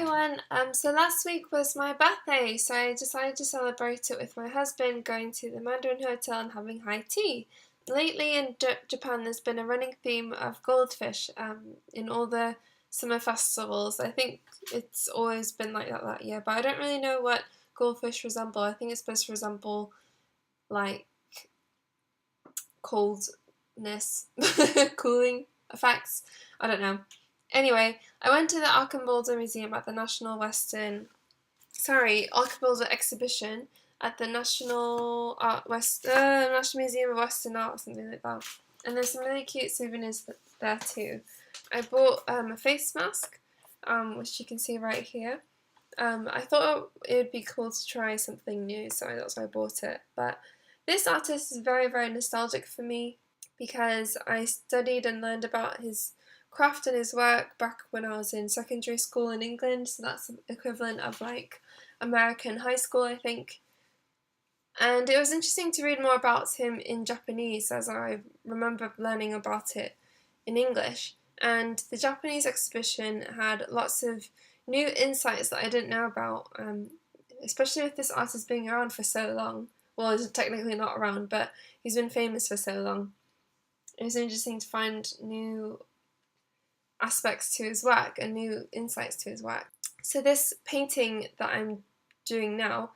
everyone, so last week was my birthday, so I decided to celebrate it with my husband, going to the Mandarin Hotel and having high tea. Lately in Japan there's been a running theme of goldfish in all the summer festivals. I think it's always been like that year, but I don't really know what goldfish resemble. I think it's supposed to resemble like coldness, cooling effects. I don't know. Anyway, I went to the Archimboldo Museum at the Archimboldo exhibition at the National Museum of Western Art or something like that. And there's some really cute souvenirs there too. I bought a face mask, which you can see right here. I thought it would be cool to try something new, so that's why I bought it. But this artist is very, very nostalgic for me because I studied and learned about his craft and his work back when I was in secondary school in England, so that's the equivalent of like American high school, I think. And it was interesting to read more about him in Japanese, as I remember learning about it in English. And the Japanese exhibition had lots of new insights that I didn't know about, especially with this artist being around for so long. Well, he's technically not around, but he's been famous for so long. It was interesting to find new aspects to his work and new insights to his work. So this painting that I'm doing now,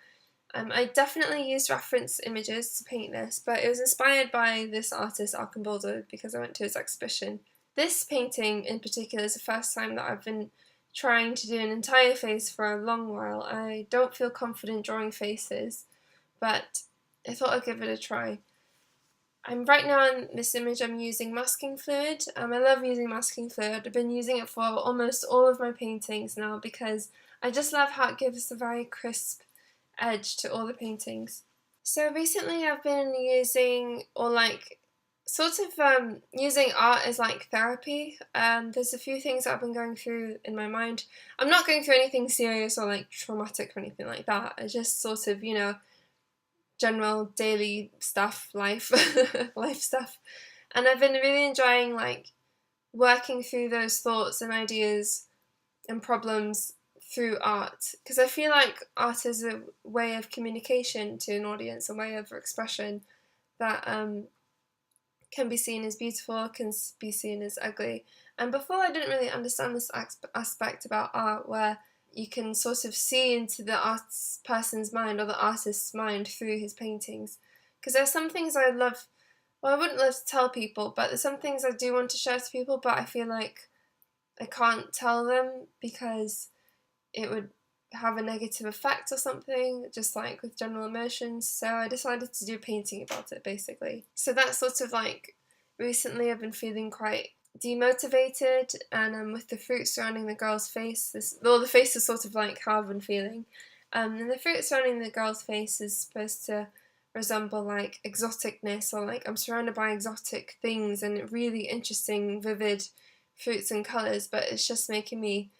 I definitely used reference images to paint this, but it was inspired by this artist Archimboldo because I went to his exhibition. This painting in particular is the first time that I've been trying to do an entire face for a long while. I don't feel confident drawing faces, but I thought I'd give it a try. Right now in this image I'm using masking fluid. I love using masking fluid. I've been using it for almost all of my paintings now because I just love how it gives a very crisp edge to all the paintings. So recently I've been using, using art as like therapy. There's a few things that I've been going through in my mind. I'm not going through anything serious or like traumatic or anything like that. I just sort of, general daily stuff, life stuff, and I've been really enjoying like working through those thoughts and ideas and problems through art, because I feel like art is a way of communication to an audience, a way of expression that can be seen as beautiful, can be seen as ugly. And before I didn't really understand this aspect about art, where you can sort of see into the person's mind or the artist's mind through his paintings. Because there's some things I love, I wouldn't love to tell people, but there's some things I do want to share to people, but I feel like I can't tell them because it would have a negative effect or something, just like with general emotions. So I decided to do a painting about it, basically. So that's sort of like, recently I've been feeling quite demotivated, and with the fruit surrounding the girl's face, the face is sort of like how I've been feeling, and the fruit surrounding the girl's face is supposed to resemble like exoticness, or like I'm surrounded by exotic things and really interesting, vivid fruits and colours, but it's just making me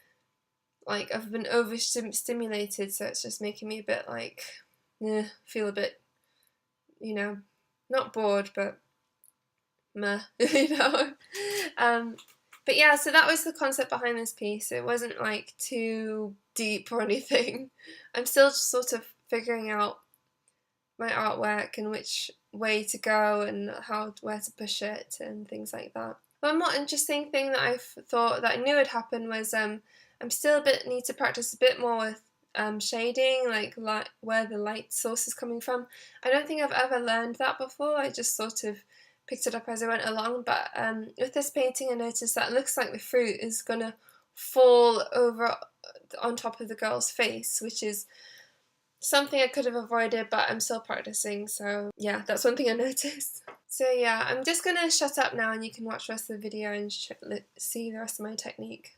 like, I've been overstimulated, so it's just making me a bit like, feel a bit, not bored, but meh, but yeah, so that was the concept behind this piece. It wasn't like too deep or anything. I'm still just sort of figuring out my artwork and which way to go and where to push it and things like that. One more interesting thing that I thought that I knew would happen was I'm still need to practice a bit more with shading, like where the light source is coming from. I don't think I've ever learned that before. I just sort of picked it up as I went along, but with this painting I noticed that it looks like the fruit is gonna fall over on top of the girl's face, which is something I could have avoided, but I'm still practicing, so yeah, that's one thing I noticed. So yeah, I'm just gonna shut up now and you can watch the rest of the video and see the rest of my technique.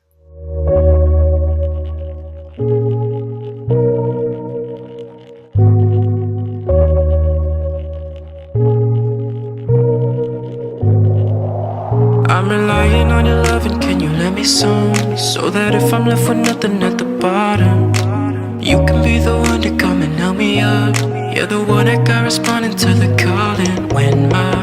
I'm relying on your love, and can you let me some, so that if I'm left with nothing at the bottom, you can be the one to come and help me up. You're the one that got responding to the calling. When my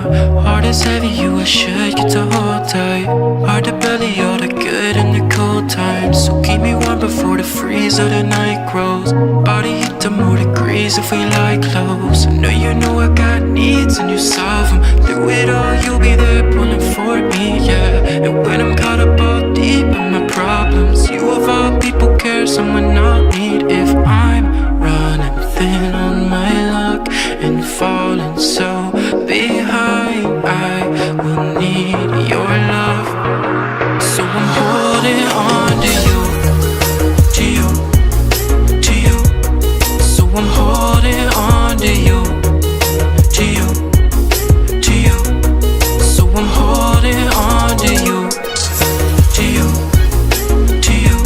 heart is heavy, you should get to hold tight. Hard to belly all the good in the cold times. So keep me warm before the freeze of the night grows. Body heat to more degrees if we lie close. I know you know I got needs and you solve them. Through it all, you'll be there pulling for me, yeah. And when I'm caught up all deep in my problems, you of all people care someone I'll need. If I'm running thin on my luck and falling so behind, I will need your love. So I'm holding on to you, to you, to you. So I'm holding on to you, to you, to you. So I'm holding on to you, to you, to you.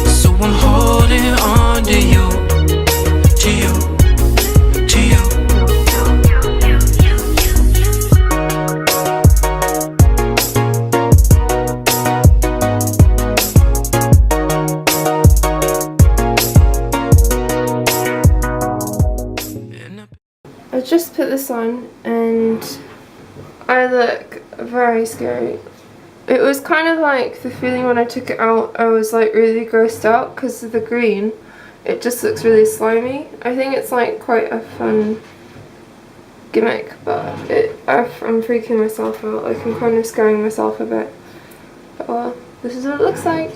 So I'm holding on to you, to you, to you. I just put this on and I look very scary. It was kind of like the feeling when I took it out, I was like really grossed out because of the green. It just looks really slimy. I think it's like quite a fun gimmick, but I'm freaking myself out. Like I'm kind of scaring myself a bit. But well, this is what it looks like.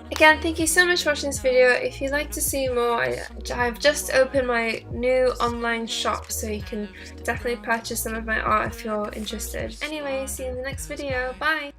Again, thank you so much for watching this video. If you'd like to see more, I've just opened my new online shop, so you can definitely purchase some of my art if you're interested. Anyway, see you in the next video. Bye!